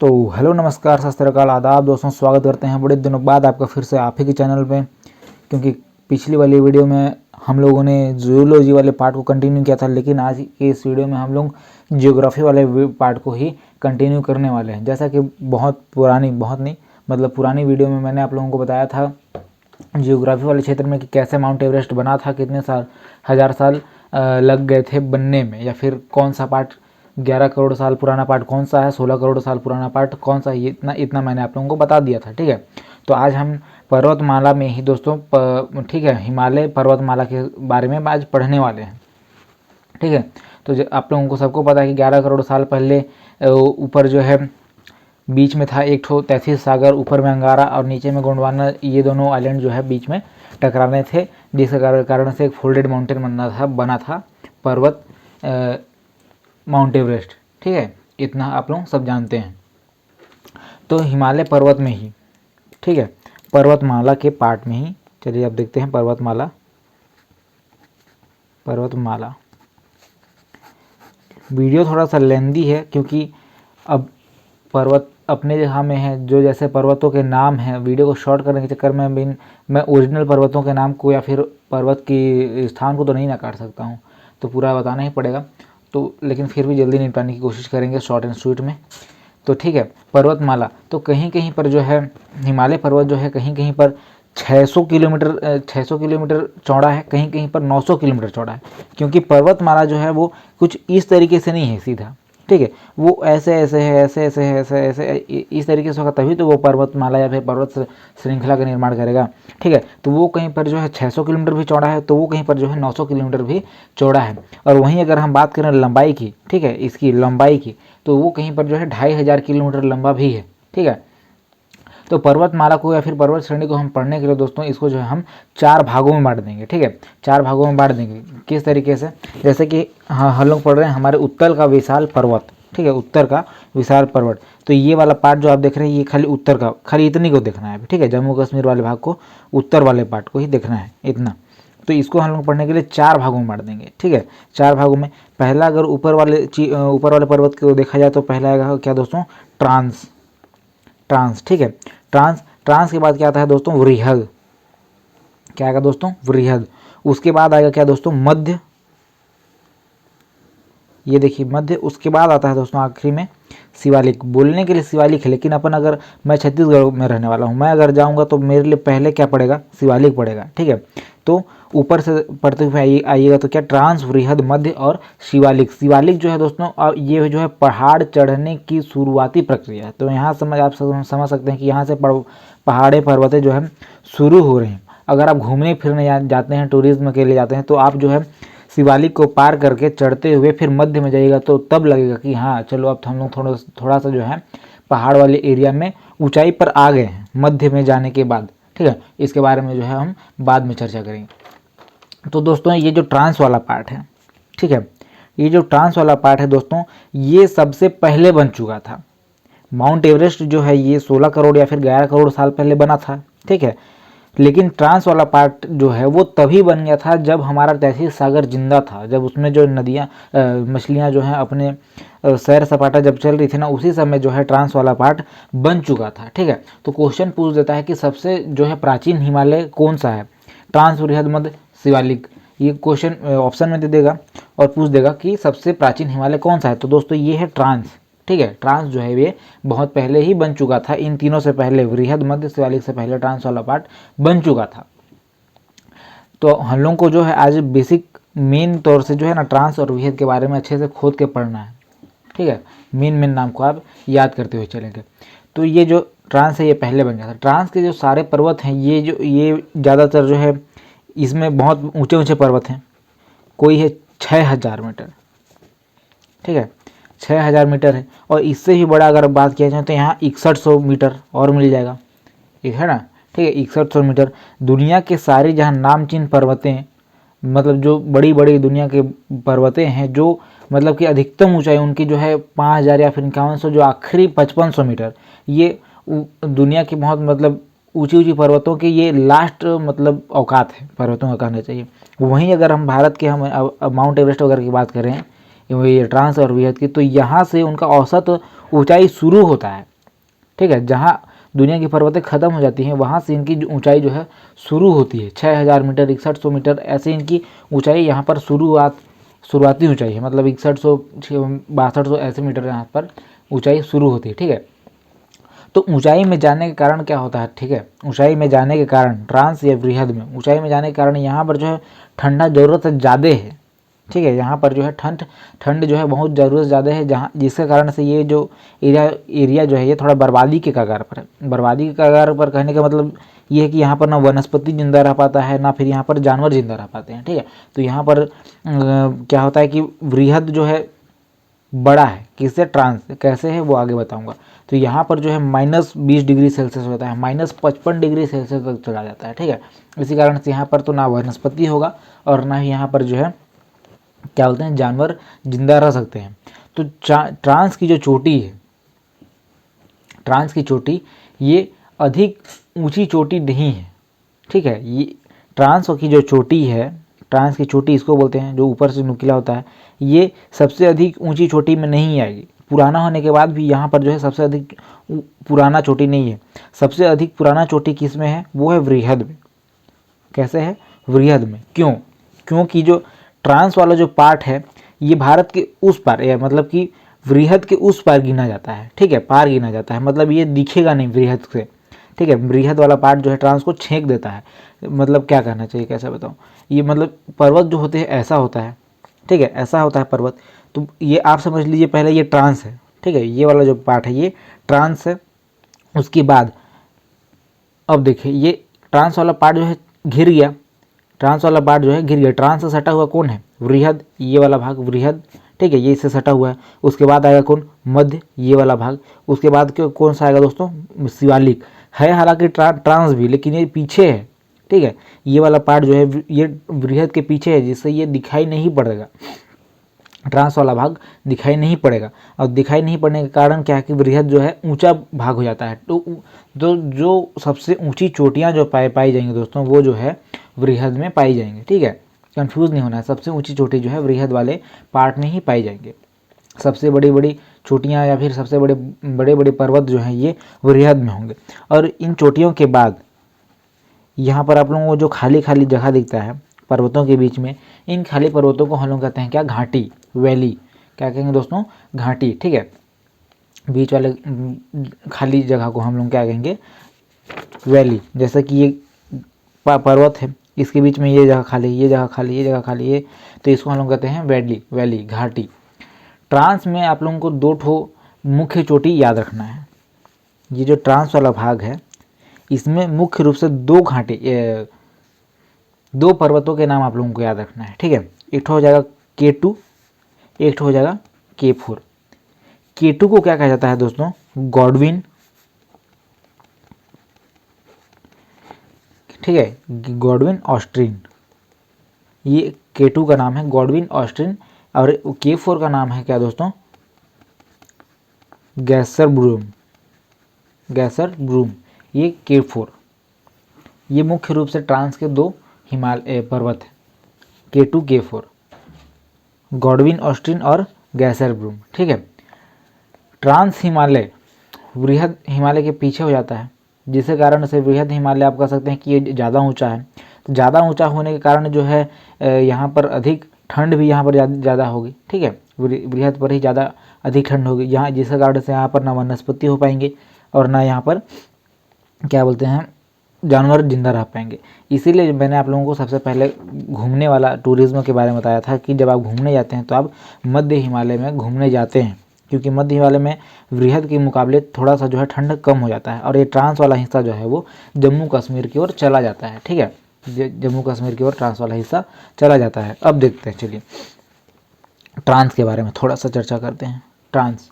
तो हेलो नमस्कार सत श्री अकाल आदाब दोस्तों, स्वागत करते हैं बड़े दिनों बाद आपका फिर से आप ही के चैनल पे। क्योंकि पिछली वाली वीडियो में हम लोगों ने जूलॉजी वाले पार्ट को कंटिन्यू किया था, लेकिन आज के इस वीडियो में हम लोग जियोग्राफी वाले पार्ट को ही कंटिन्यू करने वाले हैं। जैसा कि पुरानी वीडियो में मैंने आप लोगों को बताया था जियोग्राफी वाले क्षेत्र में कि कैसे माउंट एवरेस्ट बना था, कितने साल हज़ार साल लग गए थे बनने में, या फिर कौन सा पार्ट 11 करोड़ साल पुराना पार्ट कौन सा है, 16 करोड़ साल पुराना पार्ट कौन सा है, ये इतना मैंने आप लोगों को बता दिया था। ठीक है, तो आज हम पर्वतमाला में ही दोस्तों ठीक है, हिमालय पर्वतमाला के बारे में आज पढ़ने वाले हैं। ठीक है, तो आप लोगों को सबको पता है कि 11 करोड़ साल पहले ऊपर जो है बीच में था एक ठो तैतीस सागर, ऊपर में अंगारा और नीचे में गोंडवाना, ये दोनों आइलैंड जो है बीच में टकराने थे, जिसके कारण से एक फोल्डेड माउंटेन बना था पर्वत माउंट एवरेस्ट। ठीक है, इतना आप लोग सब जानते हैं। तो हिमालय पर्वत में ही, ठीक है, पर्वतमाला के पार्ट में ही, चलिए अब देखते हैं पर्वतमाला। वीडियो थोड़ा सा लेंदी है क्योंकि अब पर्वत अपने जगह में है, जो जैसे पर्वतों के नाम हैं, वीडियो को शॉर्ट करने के चक्कर में मैं ओरिजिनल पर्वतों के नाम को या फिर पर्वत की स्थान को तो नहीं ना काट सकता हूँ, तो पूरा बताना ही पड़ेगा। तो लेकिन फिर भी जल्दी निपटाने की कोशिश करेंगे शॉर्ट एंड स्वीट में। तो ठीक है, पर्वतमाला तो कहीं कहीं पर जो है हिमालय पर्वत जो है कहीं कहीं पर 600 किलोमीटर चौड़ा है, कहीं कहीं पर 900 किलोमीटर चौड़ा है। क्योंकि पर्वतमाला जो है वो कुछ इस तरीके से नहीं है सीधा, ठीक है, वो ऐसे ऐसे है, ऐसे इस तरीके से होगा, तभी तो वो पर्वतमाला या फिर पर्वत श्रृंखला का निर्माण करेगा। ठीक है, तो वो कहीं पर जो है 600 किलोमीटर भी चौड़ा है, तो वो कहीं पर जो है 900 किलोमीटर भी चौड़ा है। और वहीं अगर हम बात करें लंबाई की, ठीक है, इसकी लंबाई की, तो वो कहीं पर जो है 2500 किलोमीटर लंबा भी है। ठीक है, तो पर्वतमाला को या फिर पर्वत श्रेणी को हम पढ़ने के लिए दोस्तों इसको जो है हम 4 भागों में बांट देंगे। ठीक है, 4 भागों में बांट देंगे। किस तरीके से, जैसे कि हाँ हम लोग पढ़ रहे हैं हमारे उत्तर का विशाल पर्वत, ठीक है, उत्तर का विशाल पर्वत, तो ये वाला पार्ट जो आप देख रहे हैं ये खाली उत्तर का, खाली इतनी को देखना है। ठीक है, जम्मू कश्मीर वाले भाग को, उत्तर वाले पार्ट को ही देखना है इतना। तो इसको हम लोग पढ़ने के लिए 4 भागों में बांट देंगे। ठीक है, 4 भागों में पहला अगर ऊपर वाले पर्वत को देखा जाए तो पहला आएगा क्या दोस्तों, ट्रांस। ठीक है, ट्रांस के बाद क्या आता है दोस्तों, वृहद। क्या आएगा दोस्तों, वृहद। उसके बाद आएगा क्या दोस्तों, मध्य, ये देखिए मध्य। उसके बाद आता है दोस्तों आखिरी में शिवालिक। बोलने के लिए शिवालिक है, लेकिन अपन मैं छत्तीसगढ़ में रहने वाला हूँ, मैं अगर जाऊँगा तो मेरे लिए पहले क्या पड़ेगा, शिवालिक पड़ेगा। ठीक है, तो ऊपर से पढ़ते हुए आइएगा तो क्या, ट्रांस, वृहद, मध्य और शिवालिक। शिवालिक जो है दोस्तों ये जो है पहाड़ चढ़ने की शुरुआती प्रक्रिया है। तो यहाँ आप समझ सकते हैं कि यहाँ से पहाड़े पर्वतें जो है शुरू हो रहे हैं। अगर आप घूमने फिरने जाते हैं, टूरिज्म के लिए जाते हैं, तो आप जो है शिवालिक को पार करके चढ़ते हुए फिर मध्य में जाइएगा, तो तब लगेगा कि हाँ चलो अब हम लोग थोड़ा सा जो है पहाड़ वाले एरिया में ऊंचाई पर आ गए हैं मध्य में जाने के बाद। ठीक है, इसके बारे में जो है हम बाद में चर्चा करेंगे। तो दोस्तों ये जो ट्रांस वाला पार्ट है, ठीक है, ये जो ट्रांस वाला पार्ट है दोस्तों, ये सबसे पहले बन चुका था। माउंट एवरेस्ट जो है ये 16 करोड़ या फिर 11 करोड़ साल पहले बना था। ठीक है, लेकिन ट्रांस वाला पार्ट जो है वो तभी बन गया था जब हमारा तैतीस सागर जिंदा था, जब उसमें जो नदियाँ मछलियाँ जो हैं अपने सैर सपाटा जब चल रही थी ना, उसी समय जो है ट्रांस वाला पार्ट बन चुका था। ठीक है, तो क्वेश्चन पूछ देता है कि सबसे जो है प्राचीन हिमालय कौन सा है, ट्रांस, वृहद, मध्य, शिवालिक। ये क्वेश्चन ऑप्शन में दे देगा और पूछ देगा कि सबसे प्राचीन हिमालय कौन सा है। तो दोस्तों ये है ट्रांस। ठीक है, ट्रांस जो है ये बहुत पहले ही बन चुका था, इन तीनों से पहले, वृहद, मध्य, शिवालिक से पहले ट्रांस वाला पार्ट बन चुका था। तो हम लोग को जो है आज बेसिक मेन तौर से जो है ना ट्रांस और वृहद के बारे में अच्छे से खोद के पढ़ना है। ठीक है, मेन नाम को आप याद करते हुए चलेंगे। तो ये जो ट्रांस है ये पहले बन गया था। ट्रांस के जो सारे पर्वत हैं ये ज़्यादातर जो है इसमें बहुत ऊंचे ऊंचे पर्वत हैं। कोई है 6000 मीटर, ठीक है, 6000 मीटर है, और इससे भी बड़ा अगर बात किया जाए तो यहाँ 6100 मीटर और मिल जाएगा, एक है ना। ठीक है, 6100 मीटर। दुनिया के सारी जहाँ नामचीन पर्वतें, मतलब जो बड़ी बड़ी दुनिया के पर्वतें हैं, जो मतलब कि अधिकतम ऊंचाई उनकी जो है 5000 या फिर 5100, जो आखिरी 5500 मीटर, ये दुनिया की बहुत मतलब ऊंची पर्वतों की ये लास्ट मतलब औकात है पर्वतों का, कहना चाहिए। वहीं अगर हम भारत के माउंट एवरेस्ट वगैरह की बात करें, ये ट्रांस और वृहद की, तो यहाँ से उनका औसत ऊंचाई शुरू होता है, ठीक है। जहाँ दुनिया की पर्वतें ख़त्म हो जाती हैं वहाँ से इनकी ऊंचाई जो है शुरू होती है। 6000 मीटर, 6100 मीटर, ऐसे इनकी ऊंचाई यहाँ पर शुरुआती ऊंचाई है, मतलब 6100, 6200 ऐसे मीटर यहाँ पर ऊंचाई शुरू होती है, ठीक है। तो ऊंचाई में जाने के कारण क्या होता है, ठीक है, ऊंचाई में जाने के कारण ट्रांस या वृहद में ऊंचाई में जाने के कारण यहाँ पर जो है ठंडा ज़रूरत से ज़्यादा है, ठीक है। यहाँ पर जो है ठंड जो है बहुत ज़रूरत ज़्यादा है, जहाँ जिसके कारण से ये जो एरिया जो है ये थोड़ा बर्बादी के कगार पर है। बर्बादी के कगार पर कहने का मतलब ये है कि यहाँ पर ना वनस्पति जिंदा रह पाता है, ना फिर यहाँ पर जानवर जिंदा रह पाते हैं, ठीक है। तो यहाँ पर क्या होता है कि वृहद जो है बड़ा है, किससे, ट्रांस, कैसे है वो आगे बताऊंगा। तो यहाँ पर जो है -20 डिग्री सेल्सियस होता है, -55 डिग्री सेल्सियस तक चला जाता है, ठीक है। इसी कारण से यहाँ पर तो ना वनस्पति होगा और ना ही यहाँ पर जो है क्या बोलते हैं जानवर जिंदा रह सकते हैं। तो ट्रांस की जो चोटी है, ट्रांस की चोटी ये अधिक ऊंची चोटी नहीं है, ठीक है। ये ट्रांस की जो चोटी है, ट्रांस की चोटी इसको बोलते हैं, जो ऊपर से नुकीला होता है, ये सबसे अधिक ऊंची चोटी में नहीं आएगी। पुराना होने के बाद भी यहाँ पर जो है सबसे अधिक पुराना चोटी नहीं है। सबसे अधिक पुराना चोटी किस में है, वो है वृहद में। कैसे है, वृहद में। क्यों, क्योंकि जो ट्रांस वाला जो पार्ट है ये भारत के उस पार, मतलब कि वृहद के उस पार गिना जाता है, ठीक है, पार गिना जाता है, मतलब ये दिखेगा नहीं वृहद से, ठीक है। वृहद वाला पार्ट जो है ट्रांस को छेक देता है, मतलब क्या कहना चाहिए, कैसे बताऊँ, ये मतलब पर्वत जो होते हैं ऐसा होता है, ठीक है, ऐसा होता है पर्वत। तो ये आप समझ लीजिए पहले ये ट्रांस है, ठीक है, ये वाला जो पार्ट है ये ट्रांस है। उसके बाद अब देखिए ये ट्रांस वाला पार्ट जो है घिर गया, ट्रांस वाला पार्ट जो है घिर गया। ट्रांस से सटा हुआ कौन है, वृहद, ये वाला भाग वृहद, ठीक है, ये इससे सटा हुआ है। उसके बाद आएगा कौन, मध्य, ये वाला भाग। उसके बाद कौन सा आएगा दोस्तों, शिवालिक है, हालांकि ट्रांस भी, लेकिन ये पीछे है, ठीक है। ये वाला पार्ट जो है ये वृहद के पीछे है, जिससे ये दिखाई नहीं पड़ेगा, ट्रांस वाला भाग दिखाई नहीं पड़ेगा। और दिखाई नहीं पड़ने के कारण क्या है कि वृहद जो है ऊंचा भाग हो जाता है। तो जो सबसे ऊंची चोटियां जो पाई जाएंगी दोस्तों, वो जो है वृहद में पाई जाएंगी, ठीक है। कंफ्यूज नहीं होना है, सबसे ऊंची चोटी जो है वृहद वाले पार्ट में ही पाई जाएंगे। सबसे बड़ी बड़ी चोटियाँ या फिर सबसे बड़े बड़े पर्वत जो हैं ये वृहद में होंगे। और इन चोटियों के बाद यहाँ पर आप लोगों को जो खाली खाली जगह दिखता है पर्वतों के बीच में, इन खाली पर्वतों को हम लोग कहते हैं क्या, घाटी, वैली। क्या कहेंगे दोस्तों, घाटी, ठीक है। बीच वाले खाली जगह को हम लोग क्या कहेंगे, वैली। जैसे कि ये पर्वत है, इसके बीच में ये जगह खाली, ये जगह खाली, ये जगह खाली, ये, तो इसको हम लोग कहते हैं वैली, घाटी। ट्रांस में आप लोगों को 2 ठो मुख्य चोटी याद रखना है। ये जो ट्रांस वाला भाग है इसमें मुख्य रूप से 2 घाटी, 2 पर्वतों के नाम आप लोगों को याद रखना है, ठीक है। एक ठो हो जाएगा K2, एक ठो हो जाएगा K4। K2 को क्या कहा जाता है दोस्तों, गॉडविन, ठीक है, गॉडविन ऑस्ट्रिन। ये K2 का नाम है गॉडविन ऑस्ट्रिन, और K4 का नाम है क्या दोस्तों, गैसर ब्रूम। ये K4, ये मुख्य रूप से ट्रांस के 2 हिमालय पर्वत है, K2 K4, गॉडविन ऑस्ट्रिन और गैसर ब्रूम, ठीक है। ट्रांस हिमालय वृहद हिमालय के पीछे हो जाता है, जिसके कारण से वृहद हिमालय आप कह सकते हैं कि ये ज़्यादा ऊंचा है। तो ज़्यादा ऊंचा होने के कारण जो है यहाँ पर अधिक ठंड भी यहाँ पर ज़्यादा होगी, ठीक है। वृहद पर ही ज़्यादा अधिक ठंड होगी यहाँ, जिसके कारण से यहाँ पर ना वनस्पति हो पाएंगे और ना यहाँ पर क्या बोलते हैं जानवर जिंदा रह पाएंगे। इसीलिए मैंने आप लोगों को सबसे पहले घूमने वाला टूरिज्म के बारे में बताया था कि जब आप घूमने जाते हैं तो आप मध्य हिमालय में घूमने जाते हैं, क्योंकि मध्य हिमालय में वृहद के मुकाबले थोड़ा सा जो है ठंड कम हो जाता है। और ये ट्रांस वाला हिस्सा जो है वो जम्मू कश्मीर की ओर चला जाता है, ठीक है, जम्मू कश्मीर की ओर ट्रांस वाला हिस्सा चला जाता है। अब देखते हैं, चलिए ट्रांस के बारे में थोड़ा सा चर्चा करते हैं। ट्रांस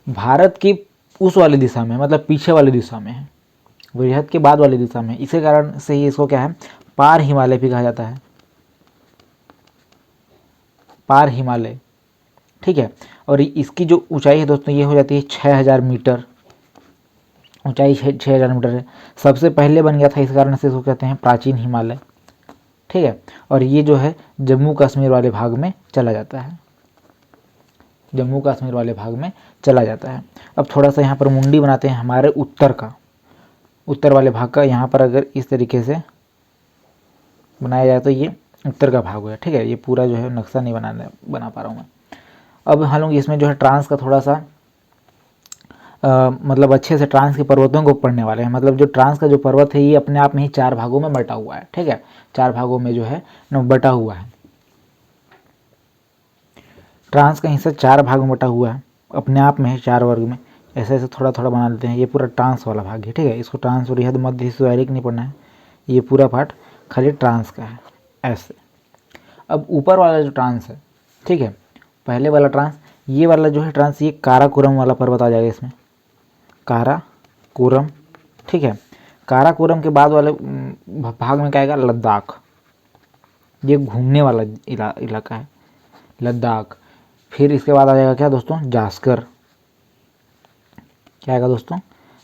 भारत की उस वाली दिशा में, मतलब पीछे वाली दिशा में है, वृहद के बाद वाली दिशा में। इसी कारण से ही इसको क्या है, पार हिमालय भी कहा जाता है, पार हिमालय, ठीक है। और इसकी जो ऊंचाई है दोस्तों ये हो जाती है 6000 मीटर, ऊंचाई 6000 मीटर है। सबसे पहले बन गया था, इस कारण से इसको कहते हैं प्राचीन हिमालय, ठीक है। और ये जो है जम्मू कश्मीर वाले भाग में चला जाता है। जम्मू कश्मीर वाले भाग में चला जाता है। अब थोड़ा सा यहाँ पर मुंडी बनाते हैं हमारे उत्तर वाले भाग का। यहाँ पर अगर इस तरीके से बनाया जाए तो ये उत्तर का भाग है, ठीक है। ये पूरा जो है नक्शा नहीं बना पा रहा हूँ मैं। अब हम लोग इसमें जो है ट्रांस का थोड़ा सा मतलब अच्छे से ट्रांस के पर्वतों को पढ़ने वाले हैं। मतलब जो ट्रांस का जो पर्वत है ये अपने आप में ही 4 भागों में बटा हुआ है, ठीक है। 4 भागों में जो है बटा हुआ है। ट्रांस का हिस्सा 4 भाग में बटा हुआ है, अपने आप में है 4 वर्ग में। ऐसे ऐसे थोड़ा थोड़ा बना लेते हैं। ये पूरा ट्रांस वाला भाग है, ठीक है। इसको ट्रांस और यह मध्य हिस्टोरिक नहीं पढ़ना है, ये पूरा पार्ट खाली ट्रांस का है, ऐसे। अब ऊपर वाला जो ट्रांस है, ठीक है, पहले वाला ट्रांस, ये वाला जो है ट्रांस, ये काराकोरम वाला पर्वत आ जाएगा इसमें, काराकोरम, ठीक है। काराकोरम के बाद वाले भाग में क्या आएगा, लद्दाख। ये घूमने वाला इलाका है, लद्दाख। फिर इसके बाद आ जाएगा क्या दोस्तों, जास्कर। क्या आएगा दोस्तों,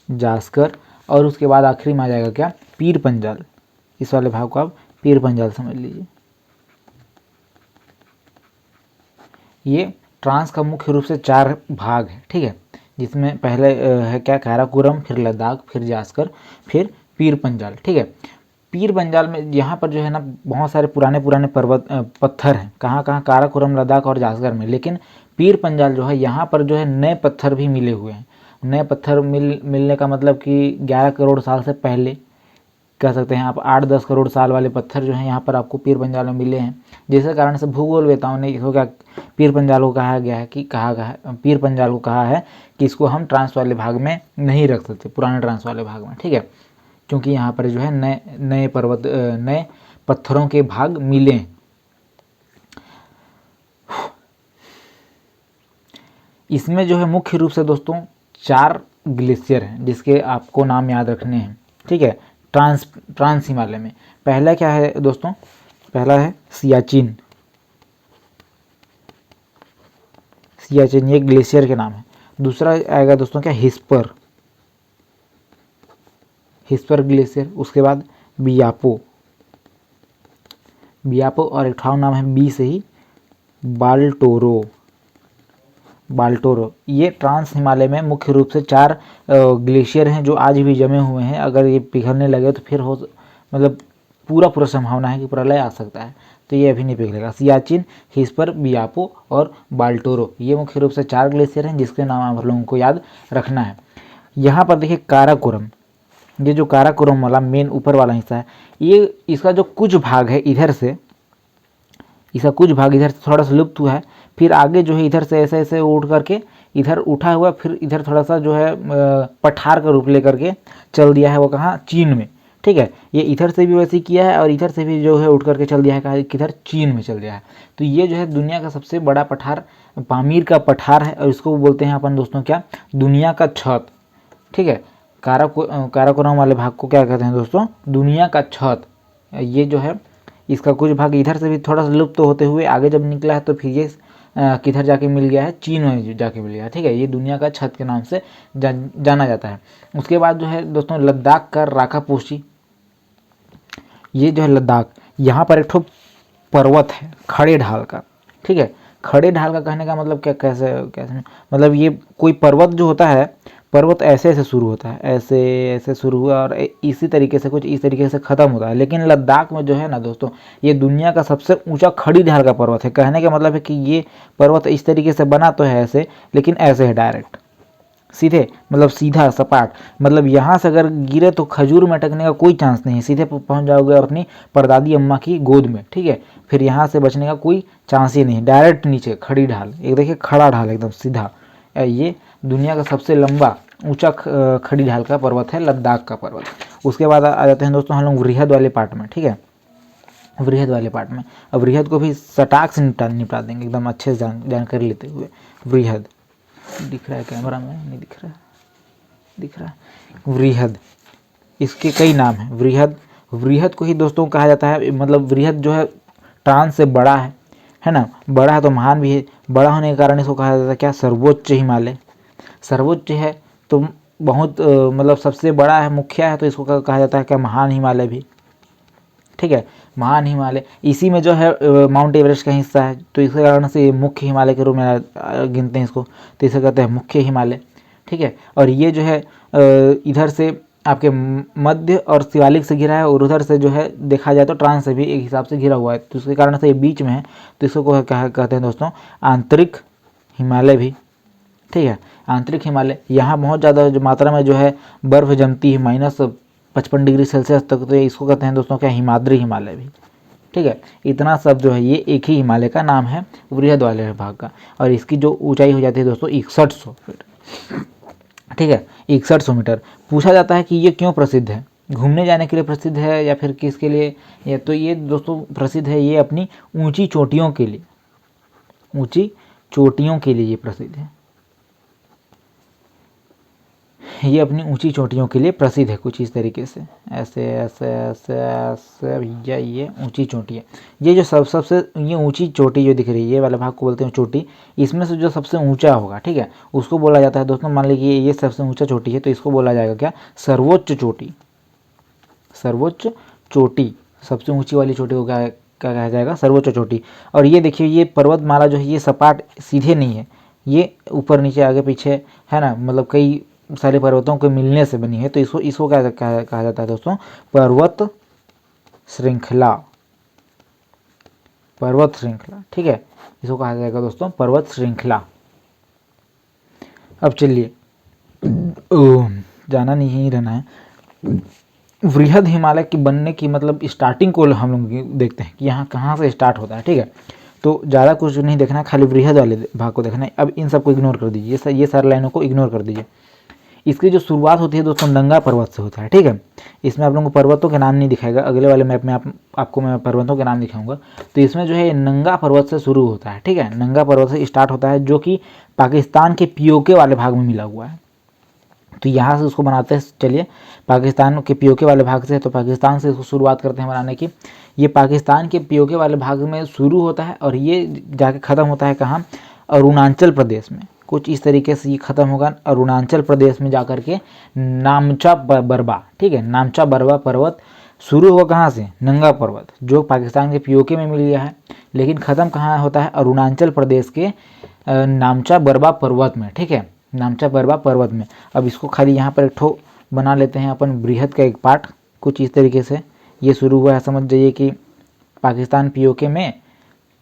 जास्कर। और उसके बाद आखिरी में आ जाएगा क्या, पीर पंजाल। इस वाले भाग को आप पीर पंजाल समझ लीजिए। ये ट्रांस का मुख्य रूप से 4 भाग है, ठीक है, जिसमें पहले है क्या, काराकोरम, फिर लद्दाख, फिर जास्कर, फिर पीर पंजाल, ठीक है। पीर पंजाल में यहाँ पर जो है ना बहुत सारे पुराने पत्थर हैं, कहाँ कहाँ, काराकोरम, लद्दाख और जास्कर में। लेकिन पीर पंजाल जो है यहाँ पर जो है नए पत्थर भी मिले हुए हैं। नए पत्थर मिलने का मतलब कि 11 करोड़ साल से पहले कह सकते हैं आप, 8-10 करोड़ साल वाले पत्थर जो हैं यहाँ पर आपको पीर पंजाल में मिले हैं। जिसके कारण से भूगोलवेताओं ने इसको क्या, पीर पंजाल को कहा गया है कि पीर पंजाल को कहा है कि इसको हम ट्रांस वाले भाग में नहीं रख सकते, पुराने ट्रांस वाले भाग में, ठीक है, क्योंकि यहाँ पर जो है नए पत्थरों के भाग मिले हैं। इसमें जो है मुख्य रूप से दोस्तों 4 ग्लेशियर हैं जिसके आपको नाम याद रखने हैं, ठीक है, ट्रांस हिमालय में। पहला क्या है दोस्तों, पहला है सियाचिन। ये ग्लेशियर के नाम है। दूसरा आएगा दोस्तों क्या, हिस्पर ग्लेशियर। उसके बाद बियापो, और एक नाम है बी से ही, बाल्टोरो। ये ट्रांस हिमालय में मुख्य रूप से 4 ग्लेशियर हैं जो आज भी जमे हुए हैं। अगर ये पिघलने लगे तो फिर मतलब पूरा संभावना है कि प्रलय आ सकता है, तो ये अभी नहीं पिघलेगा। सियाचिन, हिस्पर, बियापो और बाल्टोरो, ये मुख्य रूप से 4 ग्लेशियर हैं जिसके नाम आप लोगों को याद रखना है। यहाँ पर देखिए काराकोरम, ये जो काराकोरम वाला मेन ऊपर वाला हिस्सा है, ये इसका जो कुछ भाग है इधर से, थोड़ा सा लुप्त हुआ है। फिर आगे जो है इधर से ऐसे ऐसे उठ करके इधर उठा हुआ, फिर इधर थोड़ा सा जो है पठार का रूप लेकर के चल दिया है, वो कहाँ, चीन में, ठीक है। ये इधर से भी वैसे किया है और इधर से भी जो है उठ करके चल दिया है, कहाँ, किधर, चीन में चल दिया है। तो ये जो है दुनिया का सबसे बड़ा पठार पामीर का पठार है, और इसको बोलते हैं अपन दोस्तों क्या, दुनिया का छत, ठीक है। काराकोरम वाले भाग को क्या कहते हैं दोस्तों, दुनिया का छत। ये जो है इसका कुछ भाग इधर से भी थोड़ा सा लुप्त होते हुए आगे जब निकला है तो फिर ये किधर जाके मिल गया है, चीन में जाके मिल गया है, ठीक है। ये दुनिया का छत के नाम से जाना जाता है। उसके बाद जो है दोस्तों लद्दाख का राकापोशी, ये जो है लद्दाख, यहाँ पर एक ठो पर्वत है खड़े ढाल का, ठीक है। खड़े ढाल का कहने का मतलब क्या, कैसे मतलब ये कोई पर्वत जो होता है, पर्वत ऐसे ऐसे शुरू होता है, ऐसे ऐसे शुरू हुआ और इसी तरीके से कुछ इस तरीके से ख़त्म होता है। लेकिन लद्दाख में जो है ना दोस्तों, ये दुनिया का सबसे ऊंचा खड़ी ढाल का पर्वत है। कहने का मतलब है कि ये पर्वत इस तरीके से बना तो है ऐसे, लेकिन ऐसे है डायरेक्ट सीधे, मतलब सीधा सपाट। मतलब यहाँ से अगर गिरे तो खजूर में अटकने का कोई चांस नहीं है, सीधे पहुँच जाओगे अपनी परदादी अम्मा की गोद में, ठीक है। फिर यहाँ से बचने का कोई चांस ही नहीं, डायरेक्ट नीचे खड़ी ढाल, एक देखिए खड़ा ढाल एकदम सीधा। ये दुनिया का सबसे लंबा ऊंचा खड़ी ढाल का पर्वत है लद्दाख का पर्वत। उसके बाद आ जाते हैं दोस्तों हम लोग वृहद वाले पार्ट में, ठीक है। वृहद वाले पार्ट में अब वृहद को भी सटाक से निपटा देंगे एकदम अच्छे से जानकारी लेते हुए। वृहद दिख रहा है कैमरा में, नहीं दिख रहा है। वृहद, इसके कई नाम हैं। वृहद को ही दोस्तों कहा जाता है, मतलब वृहद जो है ट्रांस से बड़ा है ना, बड़ा है तो महान भी है। बड़ा होने के कारण इसको कहा जाता है क्या, सर्वोच्च हिमालय। सर्वोच्च है तो बहुत मतलब सबसे बड़ा है, मुख्य है, तो इसको कहा जाता है क्या, महान हिमालय भी। ठीक है। महान हिमालय इसी में जो है माउंट एवरेस्ट का हिस्सा है, तो इसके कारण से ये मुख्य हिमालय के रूप में गिनते हैं इसको, तो इसे कहते हैं मुख्य हिमालय, ठीक है। और ये जो है इधर से आपके मध्य और शिवालिक से घिरा है, और उधर से जो है देखा जाए तो ट्रांस से भी एक हिसाब से घिरा हुआ है, तो उसके कारण से ये बीच में है, तो इसको कहते हैं दोस्तों आंतरिक हिमालय भी, ठीक है। आंतरिक हिमालय, यहाँ बहुत ज़्यादा जो मात्रा में जो है बर्फ़ जमती है -55 डिग्री सेल्सियस तक, तो इसको कहते हैं दोस्तों क्या हिमाद्री हिमालय भी, ठीक है। इतना सब जो है ये एक ही हिमालय का नाम है वृहद वाले भाग का, और इसकी जो ऊंचाई हो जाती है दोस्तों 6100 फीट, ठीक है, 6100 मीटर। पूछा जाता है कि ये क्यों प्रसिद्ध है, घूमने जाने के लिए प्रसिद्ध है या फिर किसके लिए, या तो ये दोस्तों प्रसिद्ध है ये अपनी ऊंची चोटियों के लिए, ऊंची चोटियों के लिए ये प्रसिद्ध है, ये अपनी ऊंची चोटियों के लिए प्रसिद्ध है, कुछ इस तरीके से, ऐसे ऐसे ऐसे ऐसे भैया ये ऊंची चोटी है। ये जो सबसे ये ऊंची चोटी जो दिख रही है, ये वाला भाग को बोलते हैं चोटी, इसमें से जो सबसे ऊंचा होगा, ठीक है, उसको बोला जाता है दोस्तों, मान लीजिए ये सबसे ऊंचा चोटी है, तो इसको बोला जाएगा क्या, सर्वोच्च चोटी, सर्वोच्च चोटी, सबसे ऊंची वाली चोटी को क्या कहा जाएगा, सर्वोच्च चोटी। और ये देखिए ये पर्वतमाला जो है ये सपाट सीधे नहीं है, ये ऊपर नीचे आगे पीछे है ना, मतलब कई सारे पर्वतों के मिलने से बनी है, तो इसको क्या कहा जाता है दोस्तों, पर्वत श्रृंखला, पर्वत श्रृंखला, ठीक है, इसको कहा जाएगा दोस्तों पर्वत श्रृंखला। अब चलिए जाना नहीं रहना है, वृहद हिमालय की बनने की मतलब स्टार्टिंग को हम लोग देखते हैं कि यहाँ कहाँ से स्टार्ट होता है, ठीक है। तो ज़्यादा कुछ नहीं देखना है, खाली वृहद वाले भाग को देखना है। अब इन सबको इग्नोर कर दीजिए, ये सारी लाइनों को इग्नोर कर दीजिए। इसकी जो शुरुआत होती है दोस्तों नंगा पर्वत से होता है, ठीक है। इसमें आप लोगों को पर्वतों के नाम नहीं दिखाएगा, अगले वाले मैप में आपको मैं पर्वतों के नाम दिखाऊंगा। तो इसमें जो है नंगा पर्वत से शुरू होता है, ठीक है, नंगा पर्वत से स्टार्ट होता है, जो कि पाकिस्तान के पीओके वाले भाग में मिला हुआ है। तो यहाँ से उसको बनाते हैं, चलिए पाकिस्तान के पीओके वाले भाग से, तो पाकिस्तान से इसको शुरुआत करते हैं बनाने की। ये पाकिस्तान के पीओके वाले भाग में शुरू होता है और ये जाके ख़त्म होता है कहाँ, अरुणाचल प्रदेश में, कुछ इस तरीके से ये ख़त्म होगा अरुणाचल प्रदेश में जाकर के नामचा बरबा, ठीक है, नामचा बरबा पर्वत शुरू होगा कहाँ से, नंगा पर्वत, जो पाकिस्तान के पीओके में मिल गया है, लेकिन ख़त्म कहाँ होता है, अरुणाचल प्रदेश के नामचा बरबा पर्वत में, ठीक है, नामचा बरबा पर्वत में। अब इसको खाली यहाँ पर एक ठो बना लेते हैं अपन, बृहद का एक पार्ट, कुछ इस तरीके से ये शुरू हुआ है, समझ जाइए कि पाकिस्तान पीओके में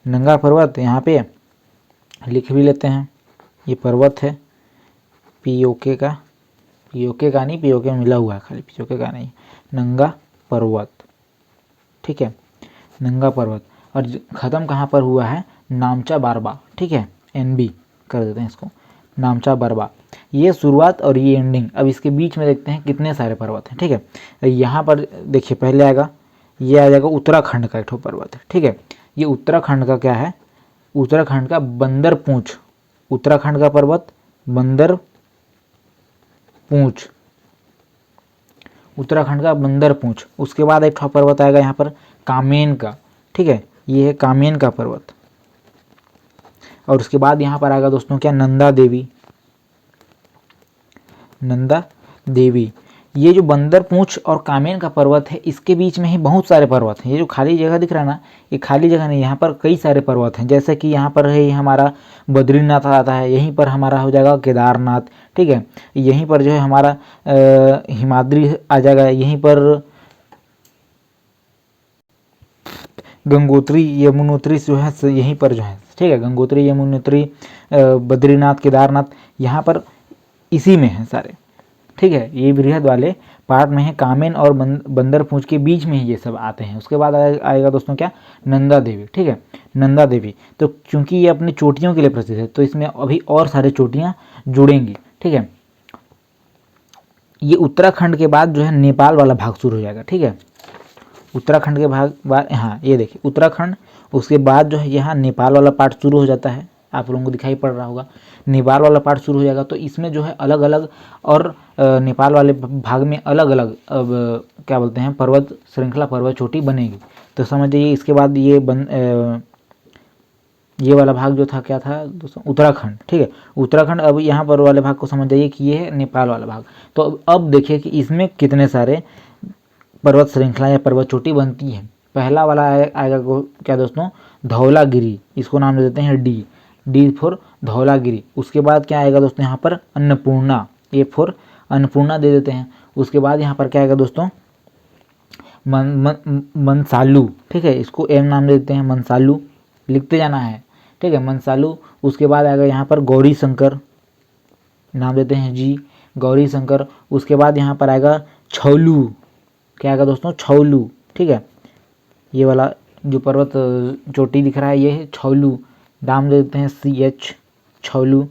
नंगा पर्वत, यहाँ पे लिख भी लेते हैं, ये पर्वत है पीओके का, पीओके का नहीं, पीओके में मिला हुआ है खाली, पीओके का नहीं, नंगा पर्वत, ठीक है, नंगा पर्वत। और ख़त्म कहाँ पर हुआ है, नामचा बरबा, ठीक है, एनबी कर देते हैं इसको, नामचा बरबा, ये शुरुआत और ये एंडिंग। अब इसके बीच में देखते हैं कितने सारे पर्वत हैं, ठीक है। यहाँ पर देखिए पहले आएगा, ये आ जाएगा उत्तराखंड का एक ठो पर्वत है, ठीक है, ये उत्तराखंड का क्या है, उत्तराखंड का बंदर पूंछ, उत्तराखंड का पर्वत बंदर पूंछ, उत्तराखंड का बंदर पूंछ। उसके बाद एक ठो पर्वत आएगा यहाँ पर कामेन का, ठीक है, ये है कामेन का पर्वत। और उसके बाद यहाँ पर आएगा दोस्तों क्या, नंदा देवी, नंदा देवी। ये जो बंदर पूंछ और कामेन का पर्वत है, इसके बीच में ही बहुत सारे पर्वत हैं। ये जो खाली जगह दिख रहा है ना, ये खाली जगह नहीं, यहाँ पर कई सारे पर्वत हैं। जैसे कि यहाँ पर है हमारा बद्रीनाथ आता है, यहीं पर हमारा हो जाएगा केदारनाथ, ठीक है, यहीं पर जो है हमारा हिमाद्री आ जाएगा, यहीं पर गंगोत्री यमुनोत्री जो है यहीं पर जो है, ठीक है, गंगोत्री यमुनोत्री बद्रीनाथ केदारनाथ यहाँ पर इसी में है सारे, ठीक है, ये बृहद वाले पार्ट में है। कामेन और बंदर पूंछ के बीच में ही ये सब आते हैं। उसके बाद आएगा दोस्तों क्या, नंदा देवी, ठीक है, नंदा देवी। तो क्योंकि ये अपनी चोटियों के लिए प्रसिद्ध है, तो इसमें अभी और सारे चोटियाँ जुड़ेंगी, ठीक है। ये उत्तराखंड के बाद जो है नेपाल वाला भाग शुरू हो जाएगा, ठीक है, उत्तराखंड के भाग बाद, हाँ ये देखिए उत्तराखंड, उसके बाद जो है यहाँ नेपाल वाला पार्ट शुरू हो जाता है, आप लोगों को दिखाई पड़ रहा होगा, नेपाल वाला पार्ट शुरू हो जाएगा। तो इसमें जो है अलग अलग और नेपाल वाले भाग में अलग अलग अब क्या बोलते हैं, पर्वत श्रृंखला, पर्वत चोटी बनेगी। तो समझ जाइए इसके बाद ये वाला भाग जो था क्या था दोस्तों, उत्तराखंड, ठीक है, उत्तराखंड। अब यहाँ पर वाले भाग को समझ जाइए कि ये है नेपाल वाला भाग। तो अब देखिए कि इसमें कितने सारे पर्वत श्रृंखला या पर्वत चोटी बनती है। पहला वाला आएगा क्या दोस्तों, धौलागिरी, इसको नाम दे देते हैं डी, डी फॉर धौलागिरी। उसके बाद क्या आएगा दोस्तों यहाँ पर अन्नपूर्णा, ए फॉर अन्नपूर्णा दे देते हैं। उसके बाद यहाँ पर क्या आएगा दोस्तों, मनसालू, ठीक है, इसको एम नाम दे देते हैं, मनसालू लिखते जाना है, ठीक है, मनसालू। उसके बाद आएगा यहाँ पर गौरी शंकर, नाम देते हैं जी, गौरी शंकर। उसके बाद यहाँ पर आएगा छौलू, क्या आएगा दोस्तों, छौलू, ठीक है, ये वाला जो पर्वत चोटी दिख रहा है ये है छौलू, नाम दे देते हैं CH, छौलू।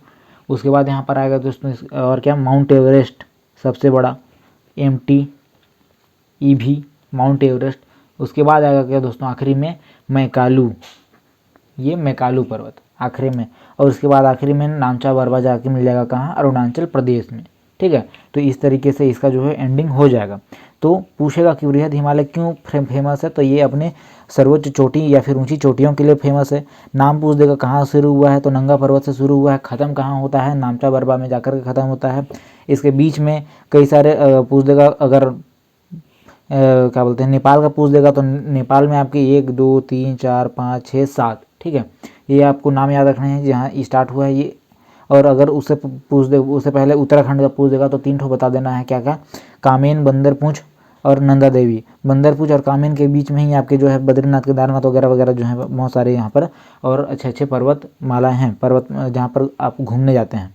उसके बाद यहाँ पर आएगा दोस्तों और क्या, माउंट एवरेस्ट सबसे बड़ा, MTEV, माउंट एवरेस्ट। उसके बाद आएगा क्या दोस्तों आखिरी में मैकालू, ये मैकालू पर्वत आखिरी में। और उसके बाद आखिरी में नामचा बरवा जाके मिल जाएगा कहाँ, अरुणाचल प्रदेश में, ठीक है। तो इस तरीके से इसका जो है एंडिंग हो जाएगा। तो पूछेगा कि वृहद हिमालय क्यों फेमस है, तो ये अपने सर्वोच्च चोटी या फिर ऊंची चोटियों के लिए फेमस है। नाम पूछ देगा कहाँ शुरू हुआ है, तो नंगा पर्वत से शुरू हुआ है, ख़त्म कहाँ होता है, नामचा बरवा में जाकर के ख़त्म होता है। इसके बीच में कई सारे पूछ देगा, अगर क्या बोलते हैं नेपाल का पूछ देगा तो नेपाल में आपके 1 2 3 4 5 6 7, ठीक है, ये आपको नाम याद रखने हैं जहाँ स्टार्ट हुआ है ये। और अगर उससे पूछ दे, उससे पहले उत्तराखंड का पूछ देगा तो 3 ठो बता देना है, क्या क्या, कामेन, बंदरपूंछ और नंदा देवी। बंदरपूंछ और कामेन के बीच में ही आपके जो है बद्रीनाथ, केदारनाथ वगैरह वगैरह जो है बहुत सारे यहाँ पर और अच्छे अच्छे पर्वत मालाएँ हैं, पर्वत जहाँ पर आप घूमने जाते हैं,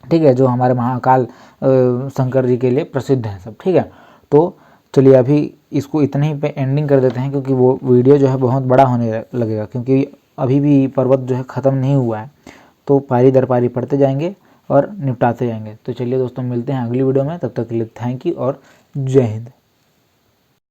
ठीक है, जो हमारे महाकाल शंकर जी के लिए प्रसिद्ध है सब, ठीक है। तो चलिए अभी इसको इतने ही पे एंडिंग कर देते हैं, क्योंकि वो वीडियो जो है बहुत बड़ा होने लगेगा, क्योंकि अभी भी पर्वत जो है ख़त्म नहीं हुआ है। तो पारी दर पारी पढ़ते जाएंगे और निपटाते जाएंगे। तो चलिए दोस्तों मिलते हैं अगली वीडियो में, तब तक के लिए थैंक यू और जय हिंद।